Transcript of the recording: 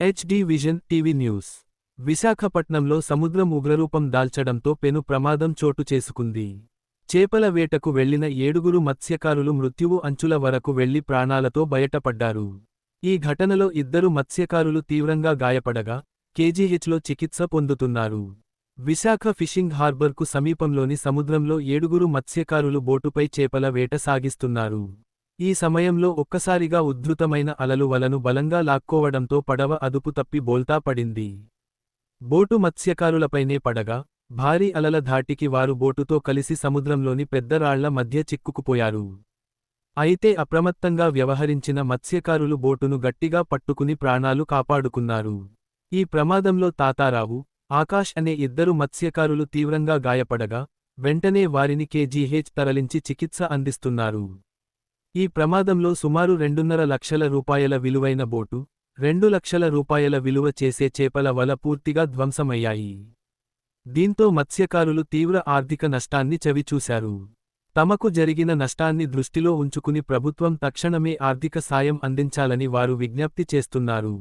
HD vision TV news. విశాఖపట్నంలో సముద్రం ఉగ్రరూపం దాల్చడంతో పెను ప్రమాదం చోటు చేసుకుంది. చేపల వేటకు వెళ్లిన 7గురు మత్స్యకారులు మృత్యువు అంచుల వరకు వెళ్లి ప్రాణాలతో బయటపడ్డారు. ఈ ఘటనలో 2 మత్స్యకారులు తీవ్రంగా గాయపడగా, కేజీహెచ్లో చికిత్స పొందుతున్నారు. విశాఖ ఫిషింగ్ హార్బర్కు సమీపంలోని సముద్రంలో 7గురు మత్స్యకారులు బోటుపై చేపల వేట సాగిస్తున్నారు. ఈ సమయంలో ఒక్కసారిగా ఉద్ధృతమైన అలలు వలను బలంగా లాక్కోవడంతో పడవ అదుపు తప్పి బోల్తా పడింది. బోటు మత్స్యకారులపైనే పడగా, భారీ అలల ధాటికి వారు బోటుతో కలిసి సముద్రంలోని పెద్ద రాళ్ల మధ్య చిక్కుకుపోయారు. అయితే అప్రమత్తంగా వ్యవహరించిన మత్స్యకారులు బోటును గట్టిగా పట్టుకుని ప్రాణాలు కాపాడుకున్నారు. ఈ ప్రమాదంలో తాతారావు, ఆకాష్ అనే 2 మత్స్యకారులు తీవ్రంగా గాయపడగా, వెంటనే వారిని కేజీహెచ్ తరలించి చికిత్స అందిస్తున్నారు. ఈ ప్రమాదంలో సుమారు 2.5 లక్షల రూపాయల విలువైన బోటు, 2 లక్షల రూపాయల విలువ చేసే చేపల వల పూర్తిగా ధ్వంసమయ్యాయి. దీంతో మత్స్యకారులు తీవ్ర ఆర్థిక నష్టాన్ని చవిచూశారు. తమకు జరిగిన నష్టాన్ని దృష్టిలో ఉంచుకుని ప్రభుత్వం తక్షణమే ఆర్థిక సాయం అందించాలని వారు విజ్ఞప్తి చేస్తున్నారు.